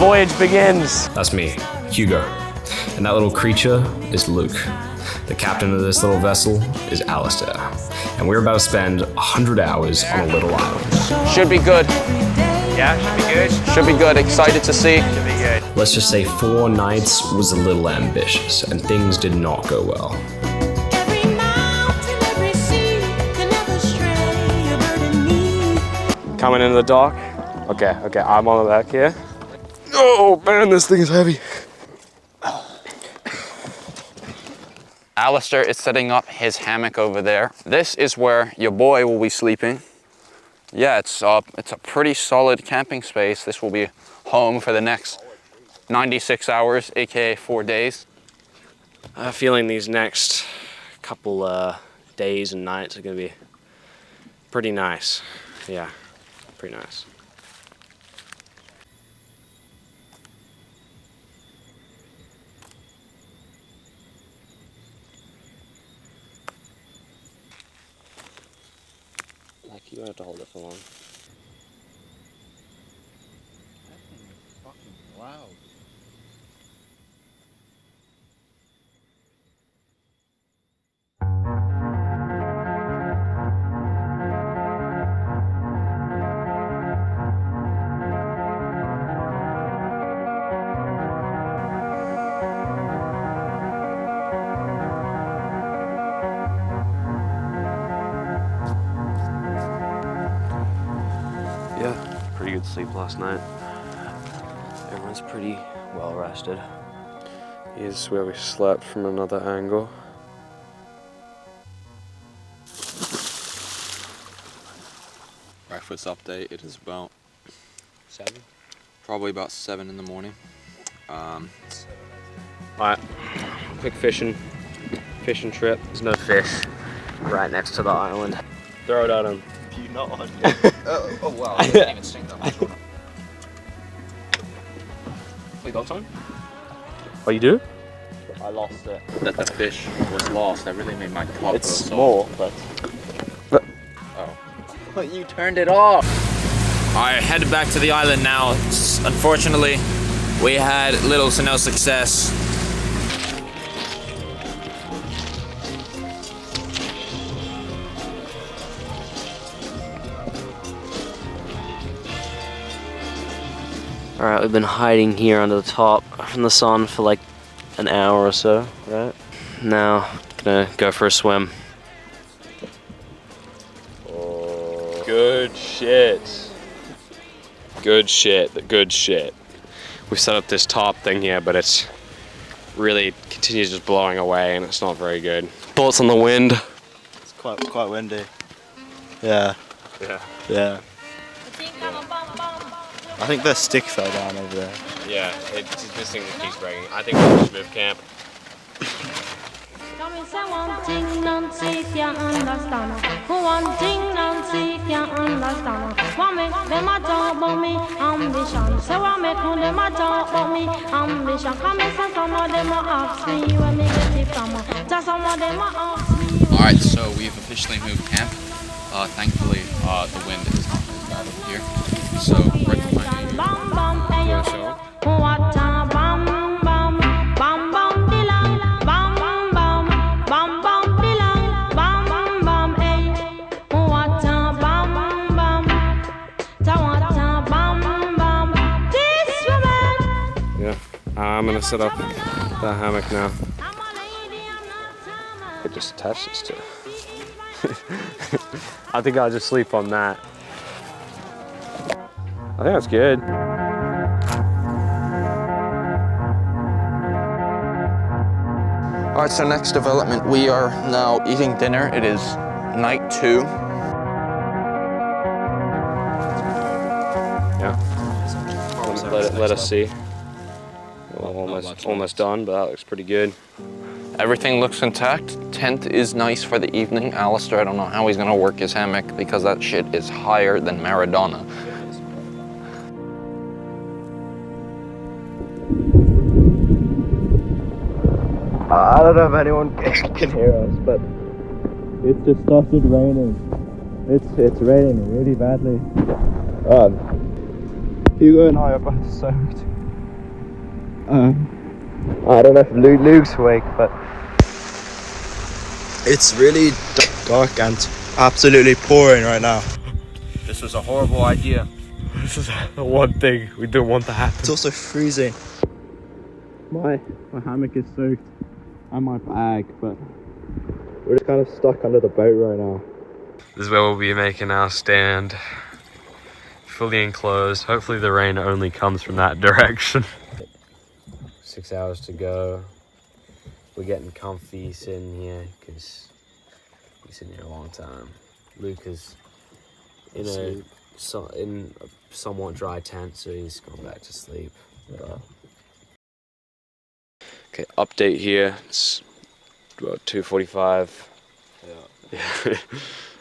voyage begins. That's me, Hugo. And that little creature is Luke. The captain of this little vessel is Alistair. And we're about to spend 100 hours on a little island. Should be good. Yeah, should be good. Should be good. Excited to see. Should be good. Let's just say 4 nights was a little ambitious, and things did not go well. Coming into the dock. Okay, I'm on the back here. Oh man, this thing is heavy. Alistair is setting up his hammock over there. This is where your boy will be sleeping. Yeah, it's a pretty solid camping space. This will be home for the next 96 hours, aka 4 days. I have a feeling these next couple days and nights are gonna be pretty nice. Yeah, pretty nice. Like, you don't have to hold it for long. That thing is fucking loud. Yeah, pretty good sleep last night. Everyone's pretty well rested. Here's where we slept from another angle. Breakfast update, it is about 7? probably about 7 in the morning. Alright, quick fishing trip. There's no fish right next to the island. Throw it at him. You not on oh wow, I didn't even sink that. Wait, got time? Oh, you do? I lost it. That the fish was lost. That really made my top It's go small, soft. but But you turned it off. I headed back to the island now. Unfortunately, we had little to no success. alright, we've been hiding here under the top from the sun for like an hour or so, right? Now, gonna go for a swim. Oh. Good shit. Good shit, good shit. We set up this top thing here, but it's really continues just blowing away and it's not very good. Thoughts on the wind? It's quite windy. Yeah. Yeah. I think the stick fell down over there. Yeah, this thing keeps breaking. I think we should move camp. One thing Nancy can't understand. One thing Nancy can't understand. What make them a talk about me ambition? Say what make them a talk about me ambition? Come and say some of them a ask me where me get it from. Just some of them a ask me. Alright, so we've officially moved camp. Thankfully, the wind is not as bad over here. So, right behind me. What a bam bam bam bam bilang bam bam bam bam bilang bam bam hey. What a bam bam what a bam bam this woman. Yeah, I'm gonna set up the hammock now. It just attaches to. I think I'll just sleep on that. I think that's good. Alright, so next development, we are now eating dinner. It is night 2. Yeah. Let us see. Well, almost done, but that looks pretty good. Everything looks intact. Tent is nice for the evening. Alistair, I don't know how he's gonna work his hammock because that shit is higher than Maradona. I don't know if anyone can hear us, but it's just started raining. It's raining really badly. Hugo and I are both soaked. I don't know if Luke's awake, but it's really dark and absolutely pouring right now. This was a horrible idea. This is the one thing we don't want to happen. It's also freezing. My hammock is soaked and my bag, but we're just kind of stuck under the boat right now. This is where we'll be making our stand. Fully enclosed. Hopefully the rain only comes from that direction. 6 hours to go. We're getting comfy sitting here because we've sitting here a long time. Luke is in a somewhat dry tent, so he's gone back to sleep. Okay, update here. It's about 2:45. Yeah.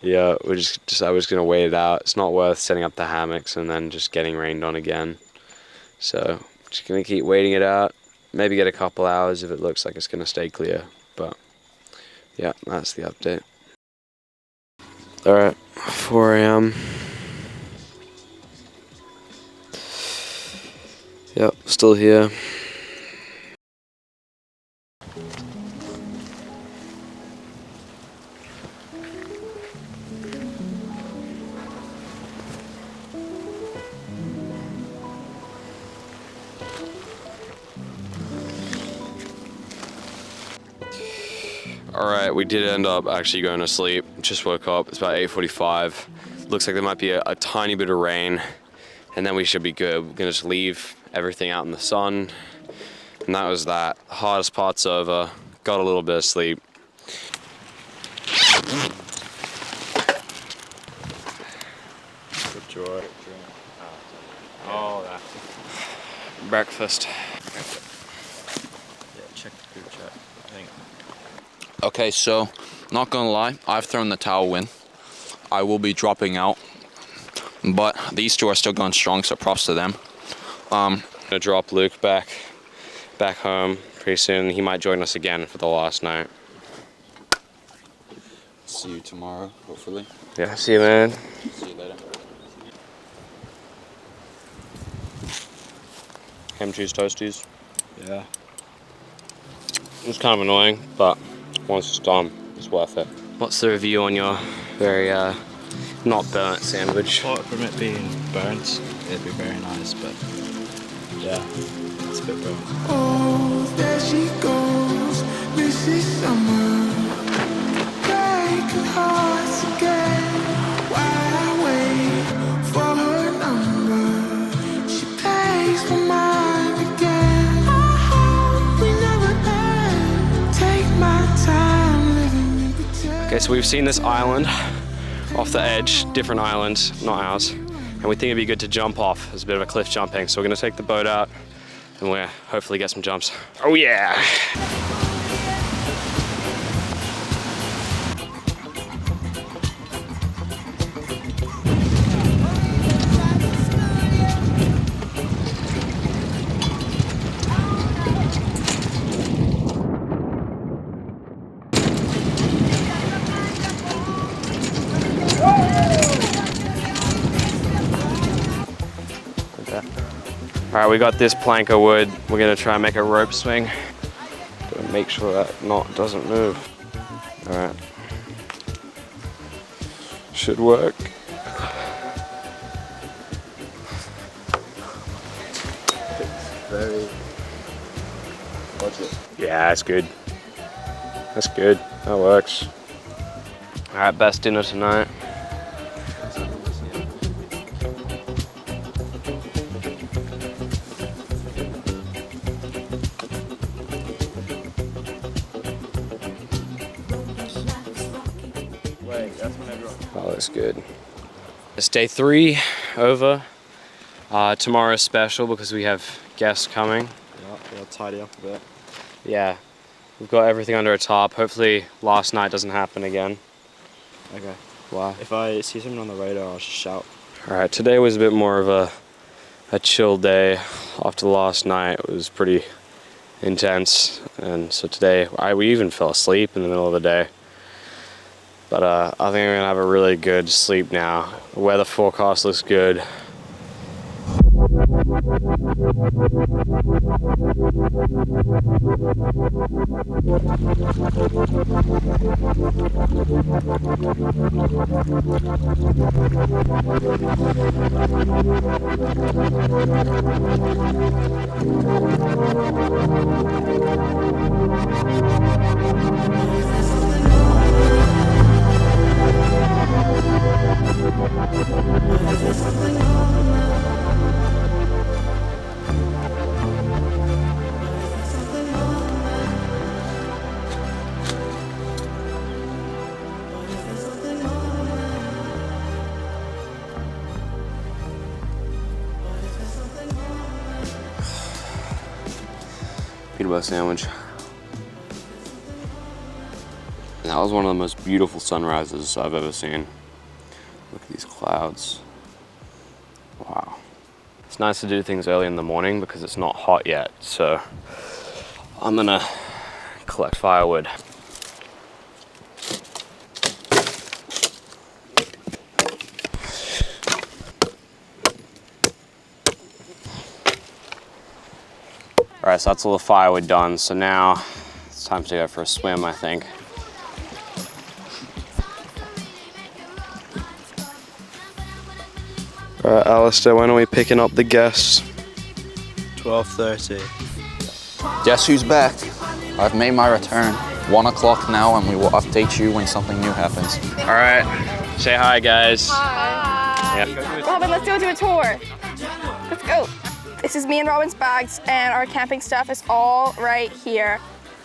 Yeah, I was gonna wait it out. It's not worth setting up the hammocks and then just getting rained on again. So just gonna keep waiting it out. Maybe get a couple hours if it looks like it's gonna stay clear. But yeah, that's the update. Alright, 4 AM. Yep, still here. Alright, we did end up actually going to sleep. Just woke up, it's about 8:45. Looks like there might be a tiny bit of rain, and then we should be good. We're gonna just leave everything out in the sun. And that was that. The hardest part's over. Got a little bit of sleep. Good joy. Oh, that. Breakfast. Yeah, check the group chat. I think. Okay, so not gonna lie, I've thrown the towel in. I will be dropping out, but these two are still going strong, so props to them. Gonna drop Luke back home pretty soon. He might join us again for the last night. See you tomorrow, hopefully. Yeah, see you, man. See you later. Ham cheese toasties. Yeah. It's kind of annoying, but once it's done, it's worth it. What's the review on your very not burnt sandwich? Apart from it being burnt, it'd be very nice, but yeah, it's a bit burnt. Oh, there she goes, Mrs. Summer, breaking hearts again. While I wait for her number, she pays for mine again. I hope we never end. Take my time living in pretend. Okay, so we've seen this island off the edge, different island, not ours, and we think it'd be good to jump off. There's a bit of a cliff jumping, so we're gonna take the boat out and we'll hopefully get some jumps. Oh yeah! Alright, we got this plank of wood. We're gonna try and make a rope swing. Gotta make sure that knot doesn't move. Alright. Should work. Very budget. Yeah, that's good. That's good. That works. Alright, best dinner tonight. Oh, that's good. It's day 3 over. Tomorrow's special because we have guests coming. Yeah, we'll tidy up a bit. Yeah, we've got everything under a top. Hopefully last night doesn't happen again. Okay. Wow. If I see something on the radar, I'll just shout. Alright, today was a bit more of a chill day. After last night, it was pretty intense. And so today, we even fell asleep in the middle of the day. But I think we're gonna have a really good sleep now. The weather forecast looks good. Peanut butter sandwich. And that was one of the most beautiful sunrises I've ever seen. Look at these clouds. Wow. It's nice to do things early in the morning because it's not hot yet, so I'm gonna collect firewood. All right, so that's all the firewood done. So now it's time to go for a swim, I think. All right, Alistair, when are we picking up the guests? 12:30. Guess who's back? I've made my return. 1 o'clock now, and we will update you when something new happens. All right, say hi, guys. Hi. Yeah. Robin, let's go do a tour. Let's go. This is me and Robin's bags, and our camping stuff is all right here.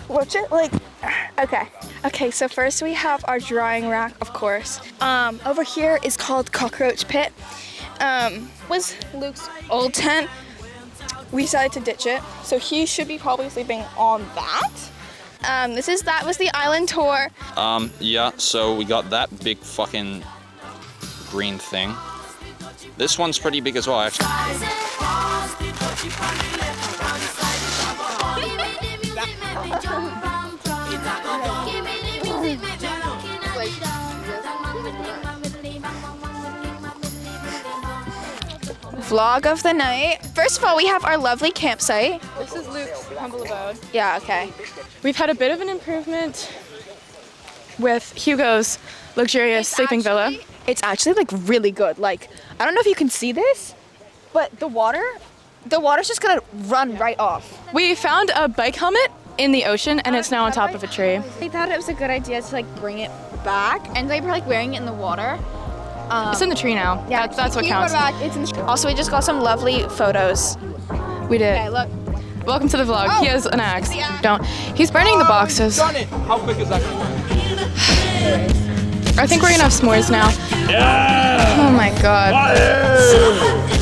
Watch it, like, okay. Okay, so first we have our drying rack, of course. Over here is called Cockroach Pit. Was Luke's old tent. We decided to ditch it, so he should be probably sleeping on that. That was the island tour. Yeah, so we got that big fucking green thing. This one's pretty big as well, actually. Vlog of the night. First of all, we have our lovely campsite. This is Luke's humble abode. Yeah, okay. We've had a bit of an improvement with Hugo's luxurious sleeping villa. It's actually like really good. Like, I don't know if you can see this, but the water's just gonna run right off. We found a bike helmet in the ocean and it's now on top of a tree. We thought it was a good idea to like bring it back, and they were like wearing it in the water. It's in the tree now. Yeah, that's what you counts. Go back, it's in the tree. Also, we just got some lovely photos. We did. Okay, look. Welcome to the vlog. He has an axe. Don't. He's burning the boxes. Done it! How quick is that? I think we're gonna have s'mores now. Yeah! Oh my god. Fire!